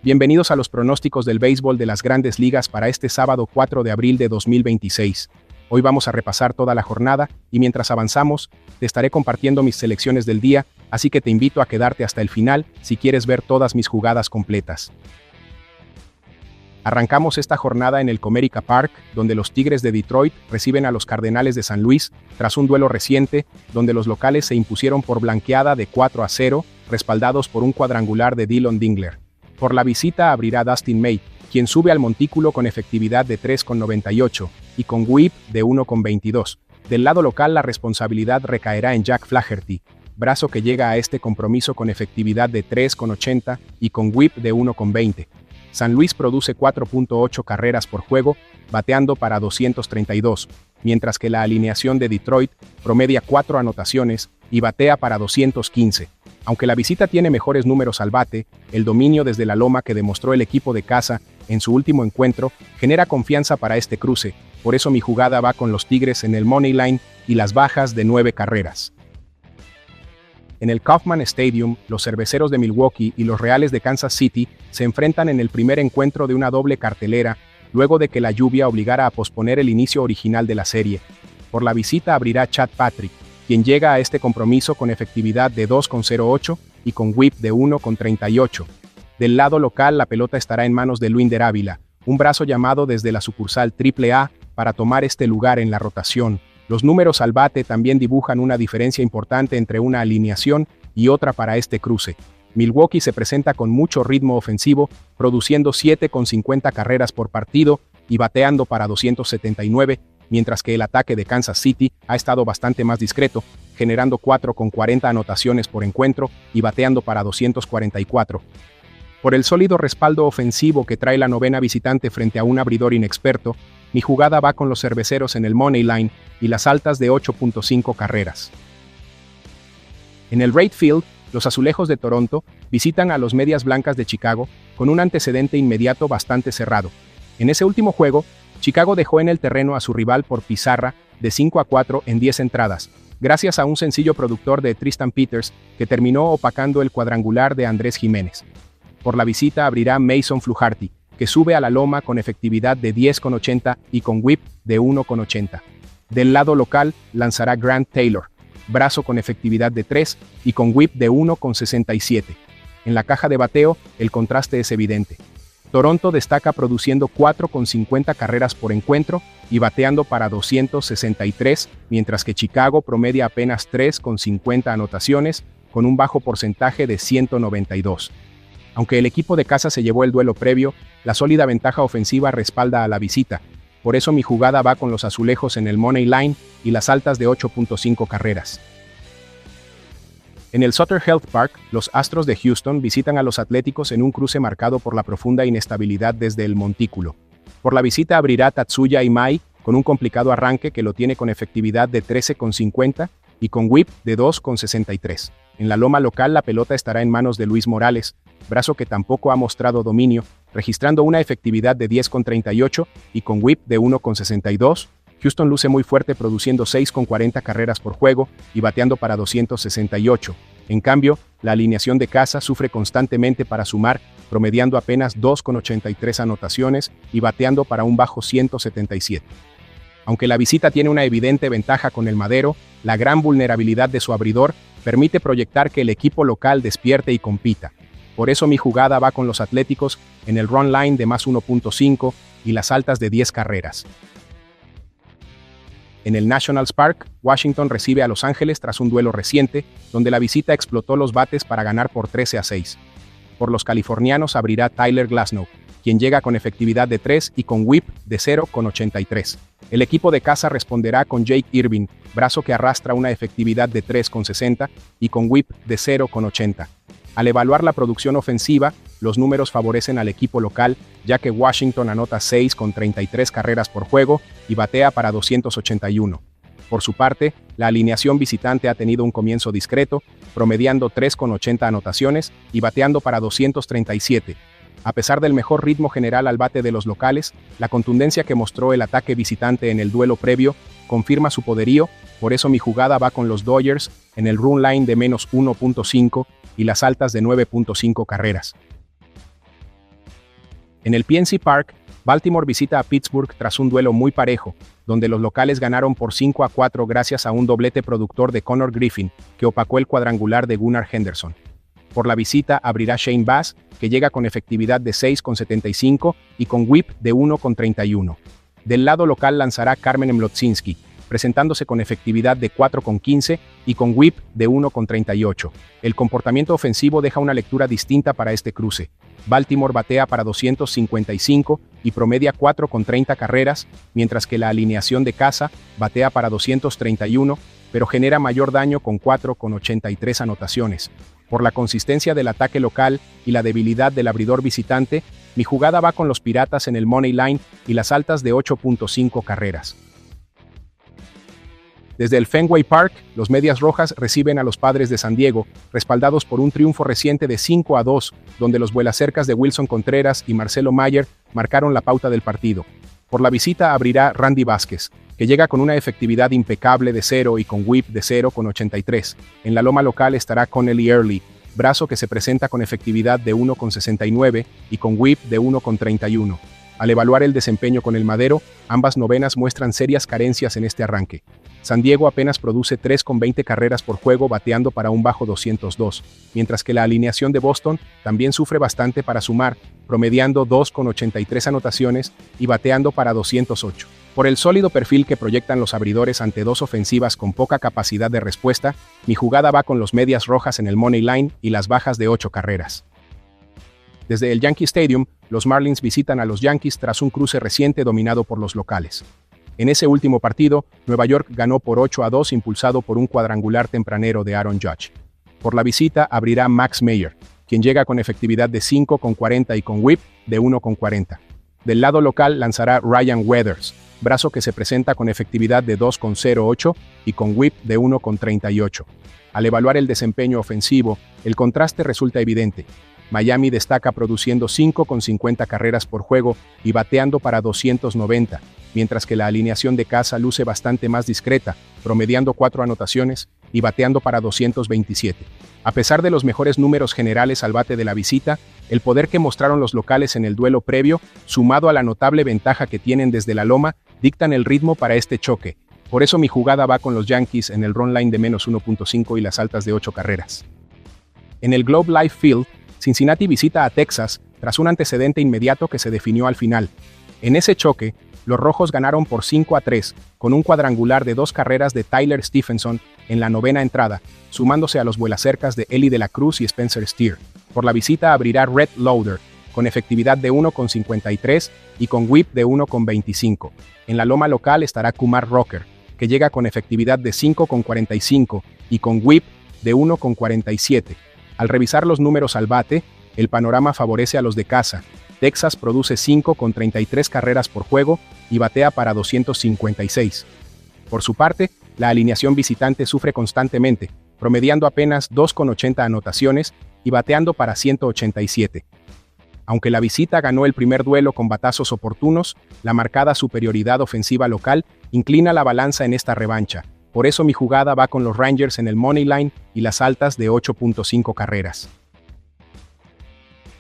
Bienvenidos a los pronósticos del béisbol de las Grandes Ligas para este sábado 4 de abril de 2026. Hoy vamos a repasar toda la jornada y mientras avanzamos, te estaré compartiendo mis selecciones del día, así que te invito a quedarte hasta el final si quieres ver todas mis jugadas completas. Arrancamos esta jornada en el Comerica Park, donde los Tigres de Detroit reciben a los Cardenales de San Luis, tras un duelo reciente, donde los locales se impusieron por blanqueada de 4-0, respaldados por un cuadrangular de Dillon Dingler. Por la visita abrirá Dustin May, quien sube al montículo con efectividad de 3,98 y con whip de 1,22. Del lado local la responsabilidad recaerá en Jack Flaherty, brazo que llega a este compromiso con efectividad de 3,80 y con whip de 1,20. San Luis produce 4.8 carreras por juego, bateando para 232, mientras que la alineación de Detroit promedia 4 anotaciones y batea para 215. Aunque la visita tiene mejores números al bate, el dominio desde la loma que demostró el equipo de casa en su último encuentro genera confianza para este cruce, por eso mi jugada va con los Tigres en el money line y las bajas de 9 carreras. En el Kauffman Stadium, los Cerveceros de Milwaukee y los Reales de Kansas City se enfrentan en el primer encuentro de una doble cartelera, luego de que la lluvia obligara a posponer el inicio original de la serie. Por la visita abrirá Chad Patrick, quien llega a este compromiso con efectividad de 2,08 y con whip de 1,38. Del lado local, la pelota estará en manos de Luinder Ávila, un brazo llamado desde la sucursal AAA para tomar este lugar en la rotación. Los números al bate también dibujan una diferencia importante entre una alineación y otra para este cruce. Milwaukee se presenta con mucho ritmo ofensivo, produciendo 7,50 carreras por partido y bateando para 279, mientras que el ataque de Kansas City ha estado bastante más discreto, generando 4,40 anotaciones por encuentro y bateando para 244. Por el sólido respaldo ofensivo que trae la novena visitante frente a un abridor inexperto, mi jugada va con los Cerveceros en el money line y las altas de 8.5 carreras. En el right field, los Azulejos de Toronto visitan a los Medias Blancas de Chicago con un antecedente inmediato bastante cerrado. En ese último juego, Chicago dejó en el terreno a su rival por pizarra de 5-4 en 10 entradas, gracias a un sencillo productor de Tristan Peters que terminó opacando el cuadrangular de Andrés Jiménez. Por la visita abrirá Mason Fluharty, que sube a la loma con efectividad de 10,80 y con whip de 1,80. Del lado local lanzará Grant Taylor, brazo con efectividad de 3 y con whip de 1,67. En la caja de bateo, el contraste es evidente. Toronto destaca produciendo 4,50 carreras por encuentro y bateando para 263, mientras que Chicago promedia apenas 3,50 anotaciones con un bajo porcentaje de 192. Aunque el equipo de casa se llevó el duelo previo, la sólida ventaja ofensiva respalda a la visita. Por eso mi jugada va con los Azulejos en el money line y las altas de 8.5 carreras. En el Sutter Health Park, los Astros de Houston visitan a los Atléticos en un cruce marcado por la profunda inestabilidad desde el montículo. Por la visita abrirá Tatsuya Imai con un complicado arranque que lo tiene con efectividad de 13,50 y con whip de 2,63. En la loma local la pelota estará en manos de Luis Morales, brazo que tampoco ha mostrado dominio, registrando una efectividad de 10,38 y con whip de 1,62. Houston luce muy fuerte produciendo 6,40 carreras por juego y bateando para 268. En cambio, la alineación de casa sufre constantemente para sumar, promediando apenas 2,83 anotaciones y bateando para un bajo 177. Aunque la visita tiene una evidente ventaja con el Madero, la gran vulnerabilidad de su abridor permite proyectar que el equipo local despierte y compita. Por eso mi jugada va con los Atléticos en el run line de más 1.5 y las altas de 10 carreras. En el Nationals Park, Washington recibe a Los Ángeles tras un duelo reciente, donde la visita explotó los bates para ganar por 13-6. Por los californianos abrirá Tyler Glasnow, quien llega con efectividad de 3 y con whip de 0,83. El equipo de casa responderá con Jake Irvin, brazo que arrastra una efectividad de 3,60 y con whip de 0,80. Al evaluar la producción ofensiva, los números favorecen al equipo local, ya que Washington anota 6,33 carreras por juego y batea para 281. Por su parte, la alineación visitante ha tenido un comienzo discreto, promediando 3,80 anotaciones y bateando para 237. A pesar del mejor ritmo general al bate de los locales, la contundencia que mostró el ataque visitante en el duelo previo confirma su poderío, por eso mi jugada va con los Dodgers en el run line de menos 1.5 y las altas de 9.5 carreras. En el PNC Park, Baltimore visita a Pittsburgh tras un duelo muy parejo, donde los locales ganaron por 5-4 gracias a un doblete productor de Connor Griffin, que opacó el cuadrangular de Gunnar Henderson. Por la visita abrirá Shane Bass, que llega con efectividad de 6,75 y con whip de 1,31. Del lado local lanzará Carmen Mlodzinski, presentándose con efectividad de 4,15 y con whip de 1,38. El comportamiento ofensivo deja una lectura distinta para este cruce. Baltimore batea para 255 y promedia 4,30 carreras, mientras que la alineación de casa batea para 231, pero genera mayor daño con 4,83 anotaciones. Por la consistencia del ataque local y la debilidad del abridor visitante, mi jugada va con los Piratas en el money line y las altas de 8,5 carreras. Desde el Fenway Park, los Medias Rojas reciben a los Padres de San Diego, respaldados por un triunfo reciente de 5-2, donde los vuelacercas de Wilson Contreras y Marcelo Mayer marcaron la pauta del partido. Por la visita abrirá Randy Vázquez, que llega con una efectividad impecable de 0 y con whip de 0,83. En la loma local estará Connelly Early, brazo que se presenta con efectividad de 1,69 y con whip de 1,31. Al evaluar el desempeño con el Madero, ambas novenas muestran serias carencias en este arranque. San Diego apenas produce 3,20 carreras por juego bateando para un bajo 202, mientras que la alineación de Boston también sufre bastante para sumar, promediando 2,83 anotaciones y bateando para 208. Por el sólido perfil que proyectan los abridores ante dos ofensivas con poca capacidad de respuesta, mi jugada va con los Medias Rojas en el money line y las bajas de 8 carreras. Desde el Yankee Stadium, los Marlins visitan a los Yankees tras un cruce reciente dominado por los locales. En ese último partido, Nueva York ganó por 8-2 impulsado por un cuadrangular tempranero de Aaron Judge. Por la visita abrirá Max Meyer, quien llega con efectividad de 5,40 y con whip de 1,40. Del lado local lanzará Ryan Weathers, brazo que se presenta con efectividad de 2,08 y con whip de 1,38. Al evaluar el desempeño ofensivo, el contraste resulta evidente. Miami destaca produciendo 5,50 carreras por juego y bateando para 290, mientras que la alineación de casa luce bastante más discreta, promediando 4 anotaciones y bateando para 227. A pesar de los mejores números generales al bate de la visita, el poder que mostraron los locales en el duelo previo, sumado a la notable ventaja que tienen desde la loma, dictan el ritmo para este choque. Por eso mi jugada va con los Yankees en el run line de menos 1,5 y las altas de 8 carreras. En el Globe Life Field, Cincinnati visita a Texas tras un antecedente inmediato que se definió al final. En ese choque, los rojos ganaron por 5-3, con un cuadrangular de 2 carreras de Tyler Stephenson en la novena entrada, sumándose a los vuelacercas de Eli de la Cruz y Spencer Steer. Por la visita abrirá Rhett Lauder, con efectividad de 1,53 y con whip de 1,25. En la loma local estará Kumar Rocker, que llega con efectividad de 5,45 y con whip de 1,47. Al revisar los números al bate, el panorama favorece a los de casa. Texas produce 5,33 carreras por juego y batea para 256. Por su parte, la alineación visitante sufre constantemente, promediando apenas 2,80 anotaciones y bateando para 187. Aunque la visita ganó el primer duelo con batazos oportunos, la marcada superioridad ofensiva local inclina la balanza en esta revancha. Por eso mi jugada va con los Rangers en el money line y las altas de 8,5 carreras.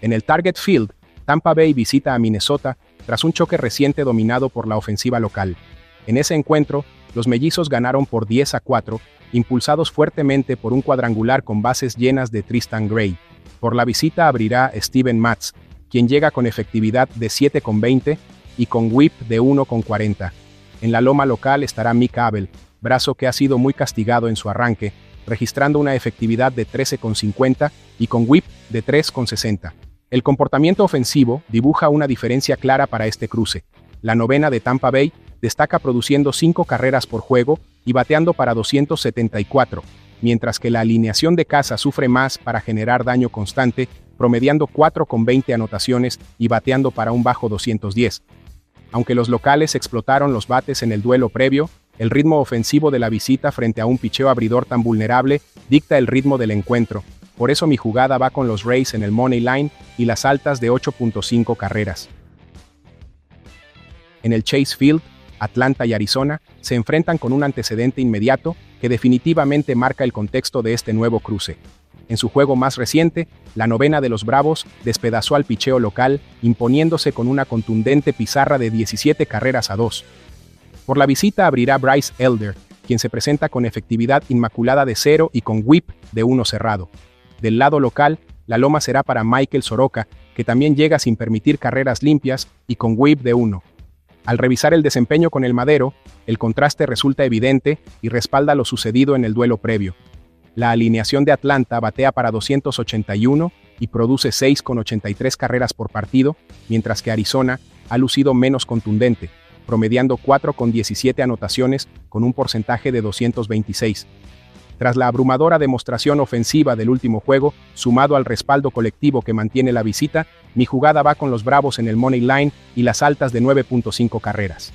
En el Target Field, Tampa Bay visita a Minnesota tras un choque reciente dominado por la ofensiva local. En ese encuentro, los mellizos ganaron por 10-4, impulsados fuertemente por un cuadrangular con bases llenas de Tristan Gray. Por la visita abrirá Steven Matz, quien llega con efectividad de 7,20 y con whip de 1,40. En la loma local estará Mick Abel, brazo que ha sido muy castigado en su arranque, registrando una efectividad de 13,50 y con whip de 3,60. El comportamiento ofensivo dibuja una diferencia clara para este cruce. La novena de Tampa Bay destaca produciendo 5 carreras por juego y bateando para 274, mientras que la alineación de casa sufre más para generar daño constante, promediando 4,20 anotaciones y bateando para un bajo 210. Aunque los locales explotaron los bates en el duelo previo, el ritmo ofensivo de la visita frente a un picheo abridor tan vulnerable dicta el ritmo del encuentro. Por eso mi jugada va con los Rays en el money line y las altas de 8,5 carreras. En el Chase Field, Atlanta y Arizona se enfrentan con un antecedente inmediato que definitivamente marca el contexto de este nuevo cruce. En su juego más reciente, la novena de los Bravos despedazó al picheo local, imponiéndose con una contundente pizarra de 17-2. Por la visita abrirá Bryce Elder, quien se presenta con efectividad inmaculada de 0 y con whip de 1 cerrado. Del lado local, la loma será para Michael Soroka, que también llega sin permitir carreras limpias y con whip de 1. Al revisar el desempeño con el Madero, el contraste resulta evidente y respalda lo sucedido en el duelo previo. La alineación de Atlanta batea para 281 y produce 6,83 carreras por partido, mientras que Arizona ha lucido menos contundente, promediando 4,17 anotaciones con un porcentaje de 226. Tras la abrumadora demostración ofensiva del último juego, sumado al respaldo colectivo que mantiene la visita, mi jugada va con los Bravos en el Money Line y las altas de 9.5 carreras.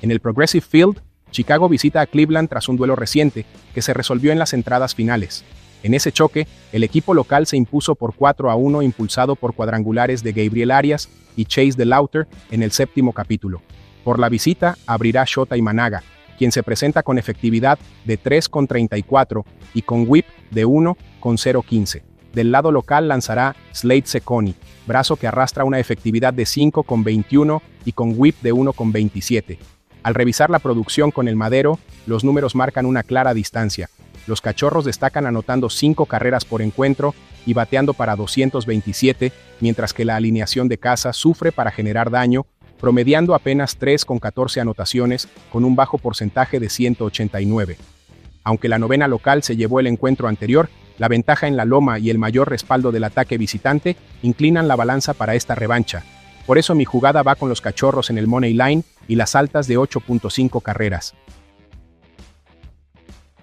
En el Progressive Field, Chicago visita a Cleveland tras un duelo reciente que se resolvió en las entradas finales. En ese choque, el equipo local se impuso por 4-1 impulsado por cuadrangulares de Gabriel Arias y Chase DeLauter en el séptimo capítulo. Por la visita, abrirá Shota Imanaga, quien se presenta con efectividad de 3,34 y con whip de 1,015. Del lado local lanzará Slade Cecconi, brazo que arrastra una efectividad de 5,21 y con whip de 1,27. Al revisar la producción con el Madero, los números marcan una clara distancia. Los Cachorros destacan anotando 5 carreras por encuentro y bateando para 227, mientras que la alineación de casa sufre para generar daño, promediando apenas 3,14 anotaciones con un bajo porcentaje de 189. Aunque la novena local se llevó el encuentro anterior, la ventaja en la loma y el mayor respaldo del ataque visitante inclinan la balanza para esta revancha. Por eso mi jugada va con los Cachorros en el Money Line y las altas de 8.5 carreras.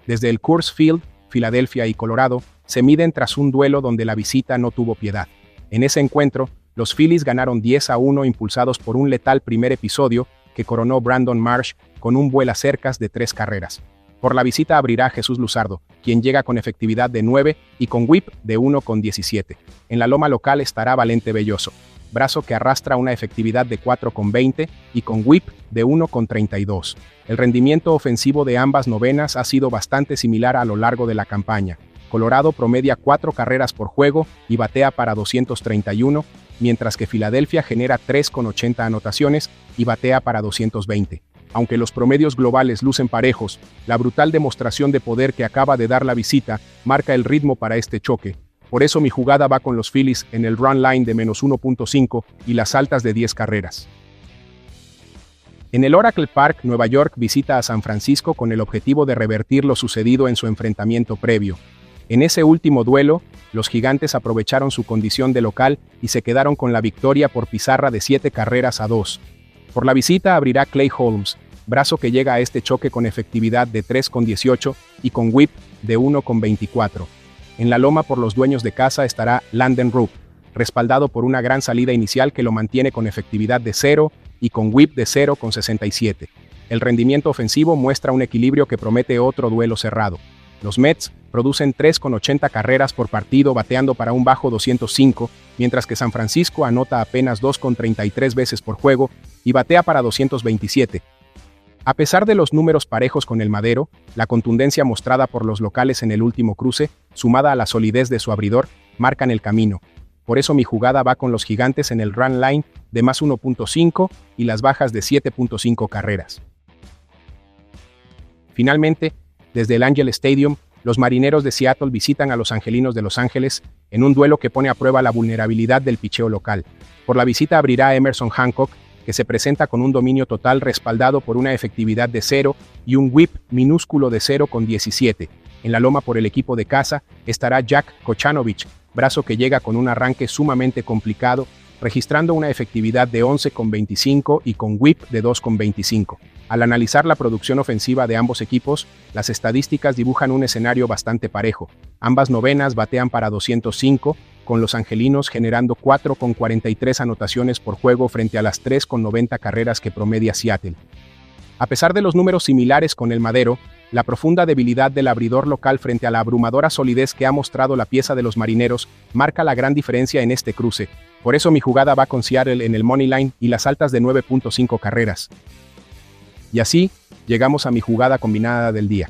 Desde el Coors Field, Filadelfia y Colorado, se miden tras un duelo donde la visita no tuvo piedad. En ese encuentro, los Phillies ganaron 10-1 impulsados por un letal primer episodio que coronó Brandon Marsh con un vuelacercas de 3 carreras. Por la visita abrirá Jesús Luzardo, quien llega con efectividad de 9 y con whip de 1,17. En la loma local estará Valente Belloso, brazo que arrastra una efectividad de 4,20 y con whip de 1,32. El rendimiento ofensivo de ambas novenas ha sido bastante similar a lo largo de la campaña. Colorado promedia 4 carreras por juego y batea para 231, mientras que Filadelfia genera 3,80 anotaciones y batea para 220. Aunque los promedios globales lucen parejos, la brutal demostración de poder que acaba de dar la visita marca el ritmo para este choque. Por eso mi jugada va con los Phillies en el run line de menos 1.5 y las altas de 10 carreras. En el Oracle Park, Nueva York visita a San Francisco con el objetivo de revertir lo sucedido en su enfrentamiento previo. En ese último duelo, los Gigantes aprovecharon su condición de local y se quedaron con la victoria por pizarra de 7-2. Por la visita abrirá Clay Holmes, brazo que llega a este choque con efectividad de 3,18 y con whip de 1,24. En la loma por los dueños de casa estará Landon Rupp, respaldado por una gran salida inicial que lo mantiene con efectividad de 0 y con whip de 0,67. El rendimiento ofensivo muestra un equilibrio que promete otro duelo cerrado. Los Mets producen 3,80 carreras por partido bateando para un bajo 205, mientras que San Francisco anota apenas 2,33 veces por juego y batea para 227. A pesar de los números parejos con el Madero, la contundencia mostrada por los locales en el último cruce, sumada a la solidez de su abridor, marcan el camino. Por eso mi jugada va con los Gigantes en el run line de más 1.5 y las bajas de 7.5 carreras. Finalmente, desde el Angel Stadium, los Marineros de Seattle visitan a los Angelinos de Los Ángeles en un duelo que pone a prueba la vulnerabilidad del picheo local. Por la visita abrirá Emerson Hancock, que se presenta con un dominio total respaldado por una efectividad de 0 y un whip minúsculo de 0,17. En la loma por el equipo de casa estará Jack Kochanovich, brazo que llega con un arranque sumamente complicado, registrando una efectividad de 11,25 y con whip de 2,25. Al analizar la producción ofensiva de ambos equipos, las estadísticas dibujan un escenario bastante parejo. Ambas novenas batean para 205, con los angelinos generando 4,43 anotaciones por juego frente a las 3,90 carreras que promedia Seattle. A pesar de los números similares con el Madero, la profunda debilidad del abridor local frente a la abrumadora solidez que ha mostrado la pieza de los Marineros marca la gran diferencia en este cruce. Por eso mi jugada va con Seattle en el Money Line y las altas de 9.5 carreras. Y así, llegamos a mi jugada combinada del día.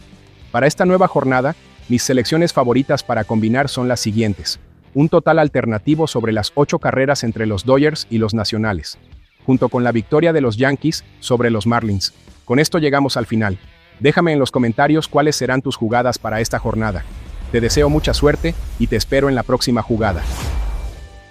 Para esta nueva jornada, Mis selecciones favoritas para combinar son las siguientes. Un total alternativo sobre las 8 carreras entre los Dodgers y los Nacionales, junto con la victoria de los Yankees sobre los Marlins. Con esto llegamos al final. Déjame en los comentarios cuáles serán tus jugadas para esta jornada. Te deseo mucha suerte y te espero en la próxima jugada.